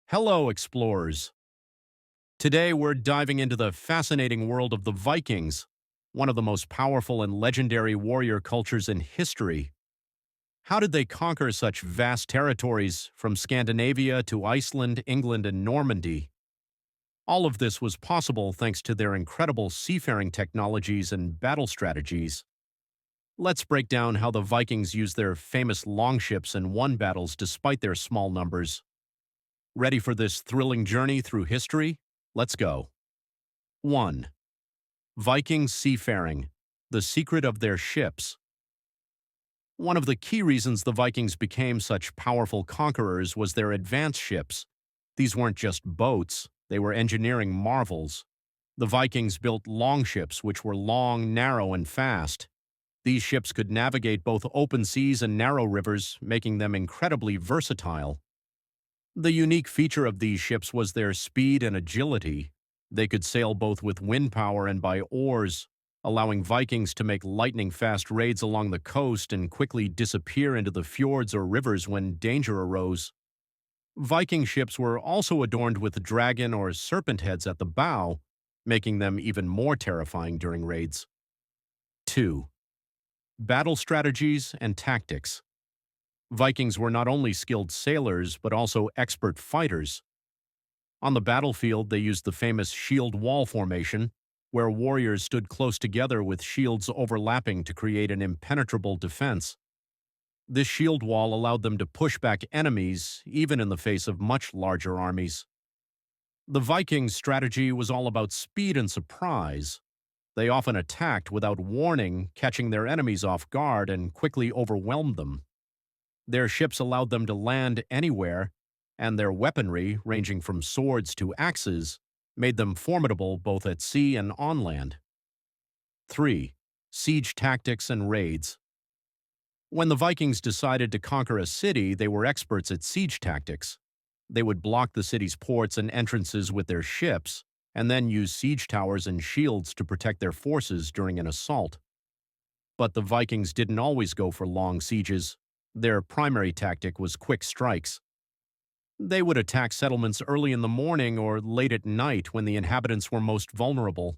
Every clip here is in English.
Hello, explorers. Today we're diving into the fascinating world of the Vikings, one of the most powerful and legendary warrior cultures in history. How did they conquer such vast territories from Scandinavia to Iceland, England, and Normandy? All of this was possible thanks to their incredible seafaring technologies and battle strategies. Let's break down how the Vikings used their famous longships and won battles despite their small numbers. Ready for this thrilling journey through history? Let's go. 1. Viking seafaring, the secret of their ships. One of the key reasons the Vikings became such powerful conquerors was their advanced ships. These weren't just boats, they were engineering marvels. The Vikings built longships, which were long, narrow, and fast. These ships could navigate both open seas and narrow rivers, making them incredibly versatile. The unique feature of these ships was their speed and agility. They could sail both with wind power and by oars, allowing Vikings to make lightning-fast raids along the coast and quickly disappear into the fjords or rivers when danger arose. Viking ships were also adorned with dragon or serpent heads at the bow, making them even more terrifying during raids. 2. Battle strategies and tactics. Vikings were not only skilled sailors, but also expert fighters. On the battlefield, they used the famous shield wall formation, where warriors stood close together with shields overlapping to create an impenetrable defense. This shield wall allowed them to push back enemies, even in the face of much larger armies. The Vikings' strategy was all about speed and surprise. They often attacked without warning, catching their enemies off guard and quickly overwhelmed them. Their ships allowed them to land anywhere, and their weaponry, ranging from swords to axes, made them formidable both at sea and on land. 3. Siege tactics and raids. When the Vikings decided to conquer a city, they were experts at siege tactics. They would block the city's ports and entrances with their ships, and then use siege towers and shields to protect their forces during an assault. But the Vikings didn't always go for long sieges. Their primary tactic was quick strikes. They would attack settlements early in the morning or late at night when the inhabitants were most vulnerable.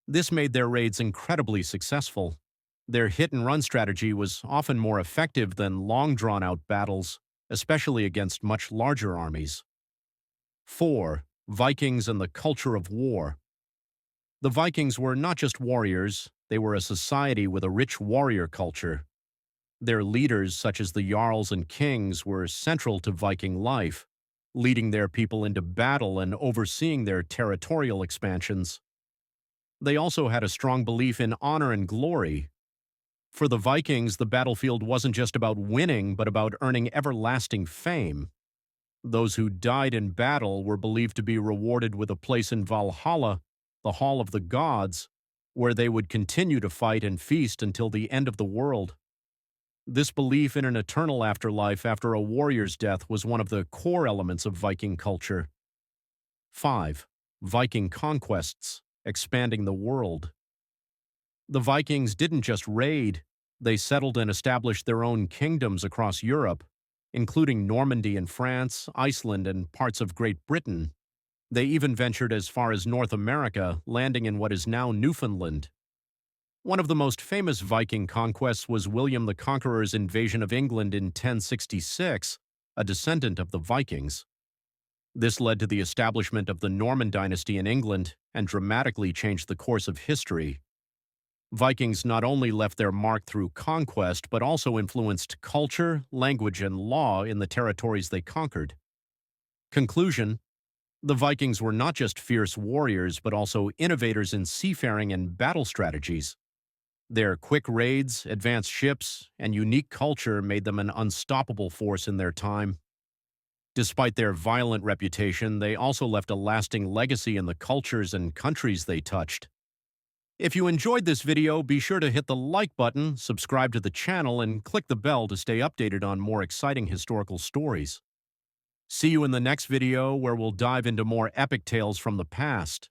This made their raids incredibly successful. Their hit-and-run strategy was often more effective than long drawn-out battles, especially against much larger armies. 4. Vikings and the culture of war. The Vikings were not just warriors, they were a society with a rich warrior culture. Their leaders, such as the jarls and kings, were central to Viking life, leading their people into battle and overseeing their territorial expansions. They also had a strong belief in honor and glory. For the Vikings, the battlefield wasn't just about winning, but about earning everlasting fame. Those who died in battle were believed to be rewarded with a place in Valhalla, the Hall of the Gods, where they would continue to fight and feast until the end of the world. This belief in an eternal afterlife after a warrior's death was one of the core elements of Viking culture. 5. Viking conquests, expanding the world. The Vikings didn't just raid, they settled and established their own kingdoms across Europe, including Normandy in France, Iceland, and parts of Great Britain. They even ventured as far as North America, landing in what is now Newfoundland. One of the most famous Viking conquests was William the Conqueror's invasion of England in 1066, a descendant of the Vikings. This led to the establishment of the Norman dynasty in England and dramatically changed the course of history. Vikings not only left their mark through conquest, but also influenced culture, language, and law in the territories they conquered. Conclusion: the Vikings were not just fierce warriors, but also innovators in seafaring and battle strategies. Their quick raids, advanced ships, and unique culture made them an unstoppable force in their time. Despite their violent reputation, they also left a lasting legacy in the cultures and countries they touched. If you enjoyed this video, be sure to hit the like button, subscribe to the channel, and click the bell to stay updated on more exciting historical stories. See you in the next video, where we'll dive into more epic tales from the past.